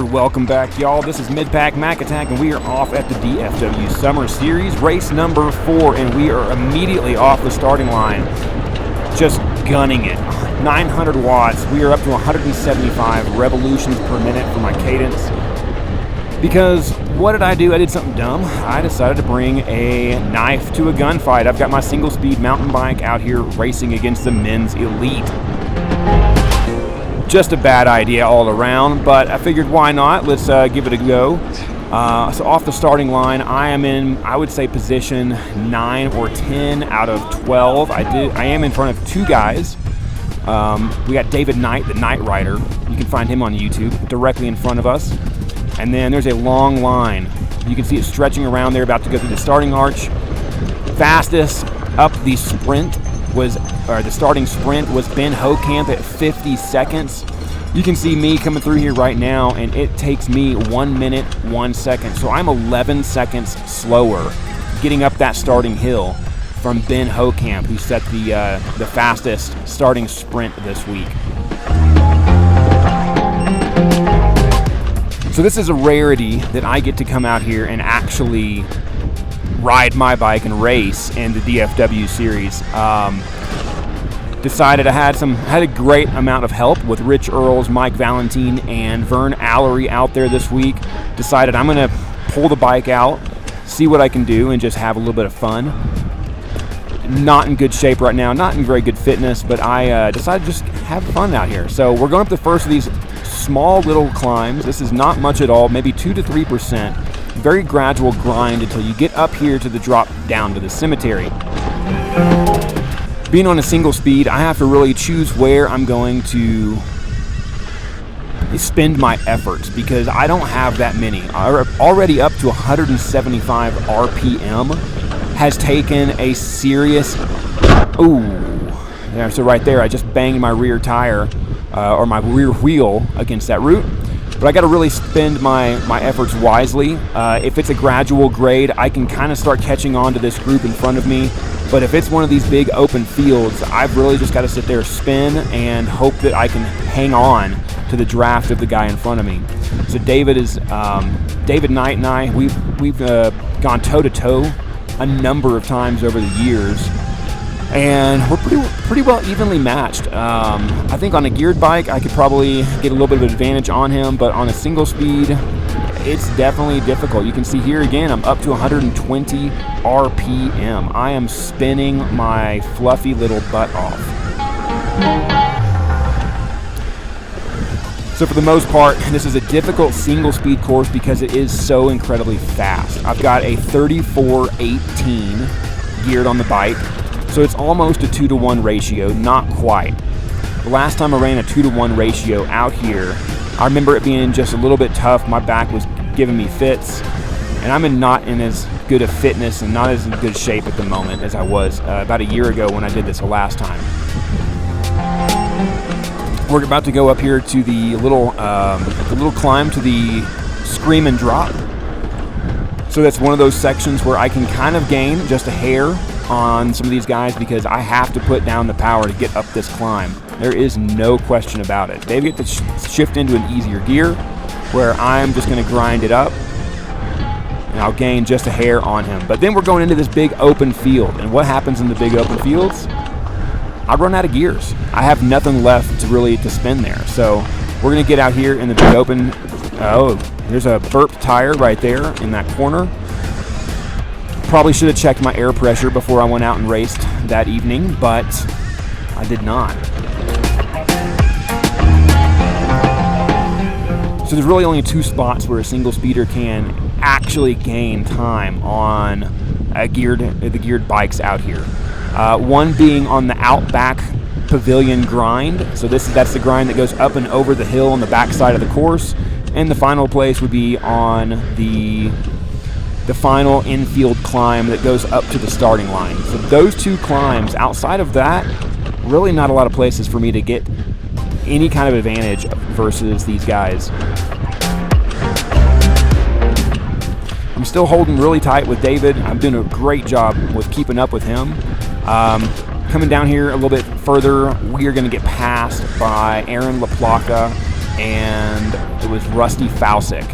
Welcome back, y'all. This is Mid-Pack Mac Attack, and we are off at the DFW Summer Series, race number 4, and we are immediately off the starting line, just gunning it. 900 watts. We are up to 175 revolutions per minute for my cadence. Because what did I do? I did something dumb. I decided to bring a knife to a gunfight. I've got my single-speed mountain bike out here racing against the men's elite. Just a bad idea all around, but I figured why not? Let's give it a go. So off the starting line, I am in, I would say, position 9 or 10 out of 12. I am in front of two guys. We got David Knight, the Night Rider. You can find him on YouTube, directly in front of us. And then there's a long line. You can see it stretching around there, about to go through the starting arch. Fastest up the sprint the starting sprint was Ben Hokamp at 50 seconds. You can see me coming through here right now, and it takes me 1 minute, 1 second. So I'm 11 seconds slower getting up that starting hill from Ben Hokamp, who set the fastest starting sprint this week. So this is a rarity that I get to come out here and actually ride my bike and race in the DFW series. Decided I had a great amount of help with Rich Earls, Mike Valentine, and Vern Allery out there this week. Decided I'm gonna pull the bike out, see what I can do, and just have a little bit of fun. Not in good shape right now, not in very good fitness, but I decided to just have fun out here. So we're going up the first of these small little climbs. This is not much at all, maybe 2 to 3%. Very gradual grind until you get up here to the drop down to the cemetery. Being on a single speed, I have to really choose where I'm going to spend my efforts because I don't have that many. Already up to 175 RPM has taken a serious, yeah, so right there I just banged my rear tire or my rear wheel against that root. But I got to really spend my efforts wisely. If it's a gradual grade, I can kind of start catching on to this group in front of me. But if it's one of these big open fields, I've really just got to sit there, spin, and hope that I can hang on to the draft of the guy in front of me. So David Knight and I, we've gone toe-to-toe a number of times over the years. And we're pretty well evenly matched. I think on a geared bike, I could probably get a little bit of advantage on him, but on a single speed, it's definitely difficult. You can see here again, I'm up to 120 RPM. I am spinning my fluffy little butt off. So for the most part, this is a difficult single speed course because it is so incredibly fast. I've got a 34-18 geared on the bike. So it's almost a 2-to-1 ratio, not quite. The last time I ran a 2-to-1 ratio out here, I remember it being just a little bit tough. My back was giving me fits, and I'm not in as good a fitness and not as in good shape at the moment as I was about a year ago when I did this the last time. We're about to go up here to the little climb to the scream and drop. So that's one of those sections where I can kind of gain just a hair on some of these guys because I have to put down the power to get up this climb. There is no question about it. They get to shift into an easier gear where I'm just going to grind it up and I'll gain just a hair on him. But then we're going into this big open field, and what happens in the big open fields? I run out of gears. I have nothing left to spin there. So we're going to get out here in the big open. Oh, there's a burp tire right there in that corner. Probably should have checked my air pressure before I went out and raced that evening, but I did not. So there's really only 2 spots where a single speeder can actually gain time on the geared bikes out here. One being on the Outback Pavilion grind. So that's the grind that goes up and over the hill on the back side of the course. And the final place would be on the final infield climb that goes up to the starting line. So those 2 climbs, outside of that, really not a lot of places for me to get any kind of advantage versus these guys. I'm still holding really tight with David. I'm doing a great job with keeping up with him. Coming down here a little bit further, we are going to get passed by Aaron LaPlaca and it was Rusty Falsick.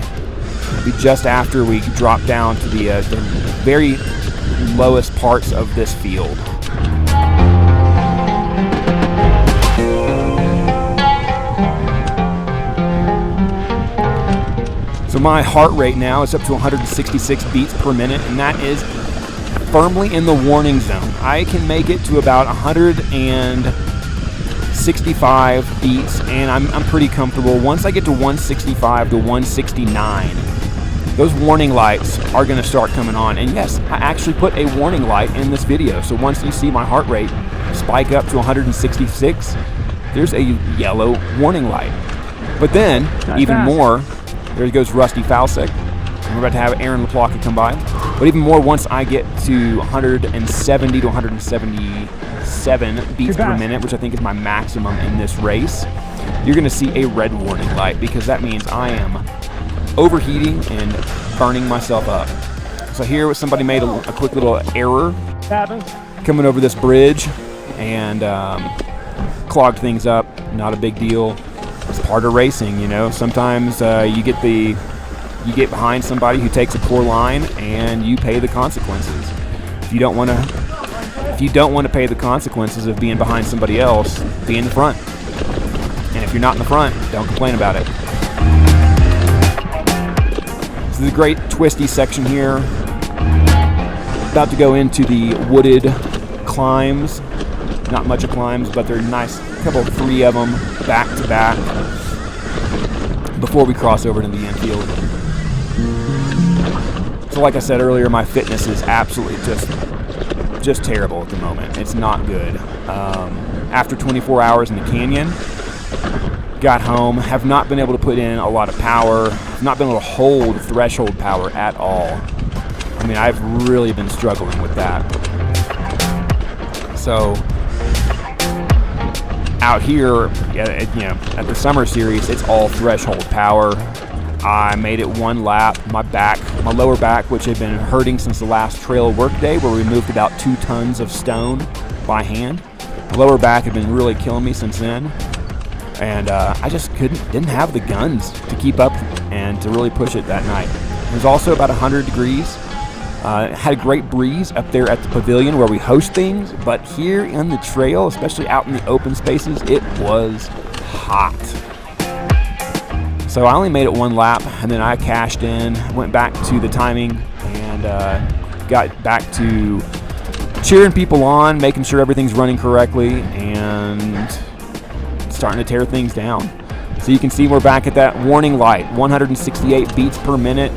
It'd be just after we dropped down to the very lowest parts of this field. So my heart rate now is up to 166 beats per minute, and that is firmly in the warning zone. I can make it to about 165 beats, and I'm pretty comfortable. Once I get to 165 to 169, those warning lights are going to start coming on. And yes, I actually put a warning light in this video. So once you see my heart rate spike up to 166, there's a yellow warning light. But then, even more, there goes Rusty Falsick. We're about to have Aaron LaPlaca come by. But even more, once I get to 170 to 177 beats per minute, which I think is my maximum in this race, you're going to see a red warning light, because that means I am overheating and burning myself up. So here somebody made a quick little error coming over this bridge and clogged things up. Not a big deal. It's part of racing, you know. Sometimes you get behind somebody who takes a poor line, and you pay the consequences. If you don't want to pay the consequences of being behind somebody else, be in the front. And if you're not in the front, don't complain about it. This is a great twisty section here. About to go into the wooded climbs. Not much of climbs, but they're nice. Three of them back to back before we cross over to the infield. So like I said earlier, my fitness is absolutely just terrible at the moment. It's not good. After 24 hours in the canyon, got home, have not been able to put in a lot of power, have not been able to hold threshold power at all. I mean, I've really been struggling with that. So out here, at the Summer Series, it's all threshold power. I made it one lap. My lower back, which had been hurting since the last trail work day, where we moved about 2 tons of stone by hand. The lower back had been really killing me since then. And I just didn't have the guns to keep up and to really push it that night. It was also about 100 degrees. Had a great breeze up there at the pavilion where we host things, but here in the trail, especially out in the open spaces, it was hot. So I only made it one lap, and then I cashed in, went back to the timing, and got back to cheering people on, making sure everything's running correctly, and starting to tear things down. So you can see we're back at that warning light, 168 beats per minute.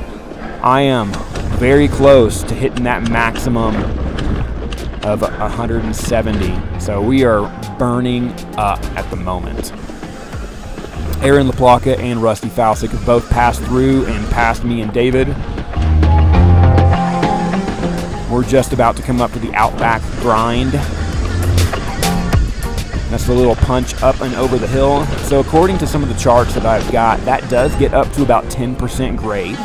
I am very close to hitting that maximum of 170. So we are burning up at the moment. Aaron LaPlaca and Rusty Falsick have both passed through and passed me and David. We're just about to come up to the Outback grind. That's the little punch up and over the hill. So according to some of the charts that I've got, that does get up to about 10% grade,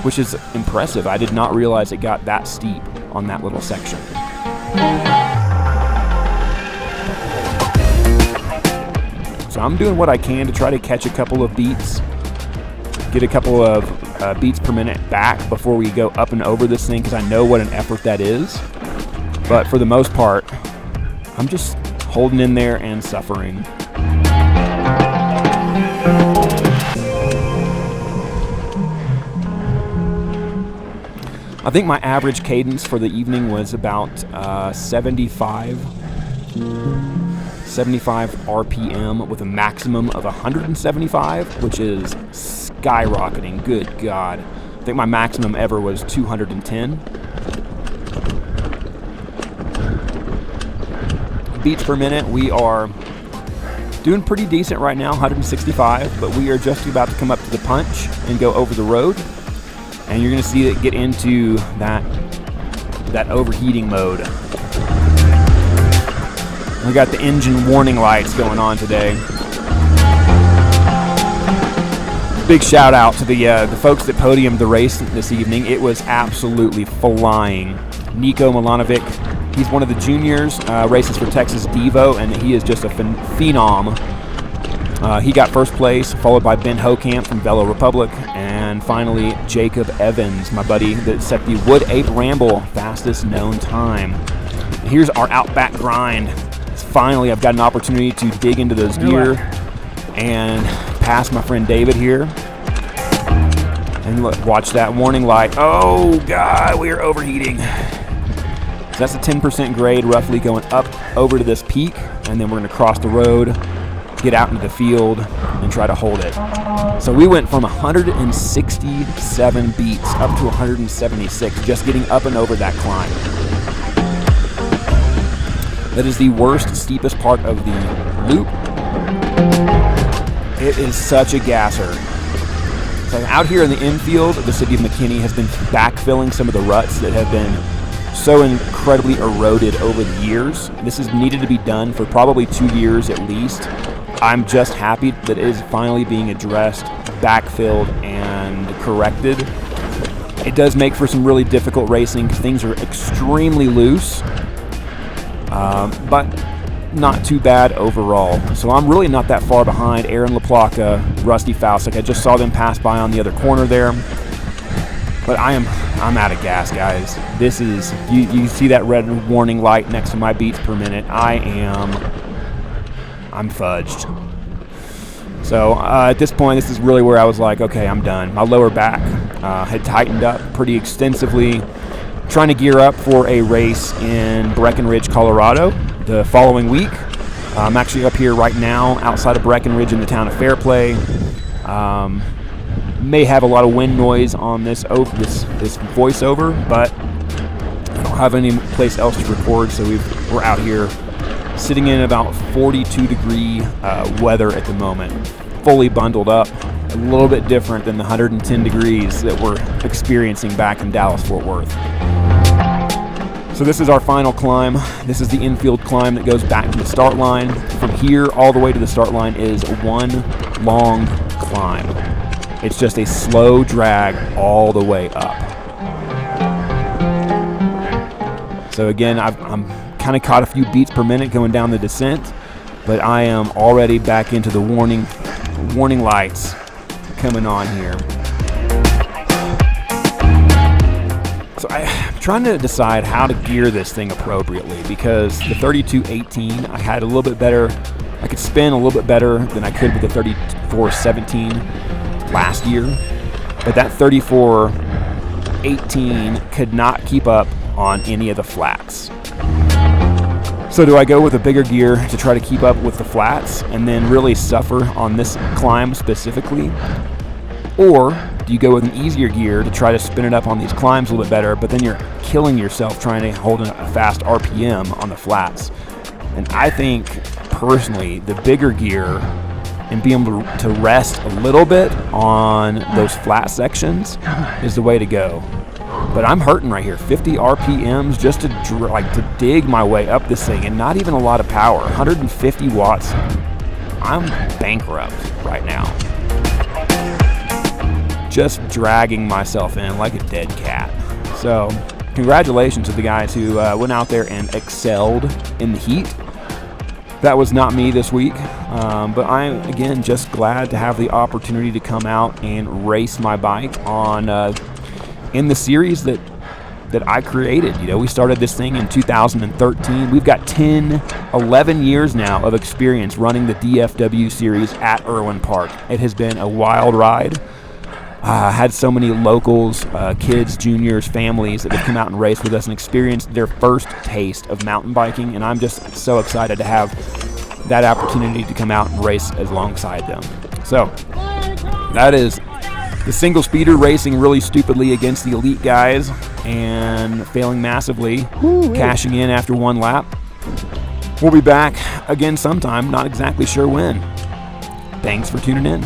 which is impressive. I did not realize it got that steep on that little section. So I'm doing what I can to try to catch a couple of beats, get a couple of beats per minute back before we go up and over this thing, because I know what an effort that is. But for the most part, I'm just holding in there and suffering. I think my average cadence for the evening was about 75 RPM with a maximum of 175, which is skyrocketing. Good God. I think my maximum ever was 210. Beats per minute, we are doing pretty decent right now, 165, but we are just about to come up to the punch and go over the road. And you're going to see it get into that overheating mode. We got the engine warning lights going on today. Big shout out to the folks that podiumed the race this evening. It was absolutely flying. Nico Milanovic, he's one of the juniors, races for Texas Devo, and he is just a phenom. He got first place, followed by Ben Hokamp from Velo Republic, and finally Jacob Evans, my buddy, that set the Wood Ape Ramble fastest known time. Here's our Outback grind. Finally, I've got an opportunity to dig into those gear and pass my friend David here. And watch that warning light. Oh, God, we are overheating. So that's a 10% grade, roughly going up over to this peak, and then we're going to cross the road, get out into the field, and try to hold it. So we went from 167 beats up to 176, just getting up and over that climb. That is the worst, steepest part of the loop. It is such a gasser. So out here in the infield, the city of McKinney has been backfilling some of the ruts that have been so incredibly eroded over the years. This has needed to be done for probably 2 years at least. I'm just happy that it is finally being addressed, backfilled, and corrected. It does make for some really difficult racing because things are extremely loose, but not too bad overall. So I'm really not that far behind Aaron LaPlaca, Rusty Fausick. I just saw them pass by on the other corner there. But I'm out of gas, guys. This is, you see that red warning light next to my beats per minute. I'm fudged. So at this point, this is really where I was like, okay, I'm done. My lower back had tightened up pretty extensively, trying to gear up for a race in Breckenridge, Colorado the following week. I'm actually up here right now outside of Breckenridge in the town of Fairplay. May have a lot of wind noise on this voiceover, but I don't have any place else to record, so we're out here sitting in about 42 degree weather at the moment, fully bundled up, a little bit different than the 110 degrees that we're experiencing back in Dallas-Fort Worth. So this is our final climb. This is the infield climb that goes back to the start line. From here all the way to the start line is one long climb. It's just a slow drag all the way up. So again, I'm kind of caught a few beats per minute going down the descent, but I am already back into the warning lights coming on here. So I'm trying to decide how to gear this thing appropriately, because the 3218 I had a little bit better. I could spin a little bit better than I could with the 3417 last year, but that 3418 could not keep up on any of the flats. So do I go with a bigger gear to try to keep up with the flats and then really suffer on this climb specifically? Or do you go with an easier gear to try to spin it up on these climbs a little bit better, but then you're killing yourself trying to hold a fast RPM on the flats? And I think, personally, the bigger gear and being able to rest a little bit on those flat sections is the way to go. But I'm hurting right here. 50 RPMs just to dig my way up this thing, and not even a lot of power. 150 watts. I'm bankrupt right now. Just dragging myself in like a dead cat. So congratulations to the guys who went out there and excelled in the heat. That was not me this week, but I'm, again, just glad to have the opportunity to come out and race my bike on in the series that I created. You know, we started this thing in 2013. We've got 11 years now of experience running the DFW series at Irwin Park. It has been a wild ride. Had so many locals, kids, juniors, families that have come out and raced with us and experienced their first taste of mountain biking, and I'm just so excited to have that opportunity to come out and race alongside them. So that is the single speeder racing really stupidly against the elite guys and failing massively, cashing in after one lap. We'll be back again sometime, not exactly sure when. Thanks for tuning in.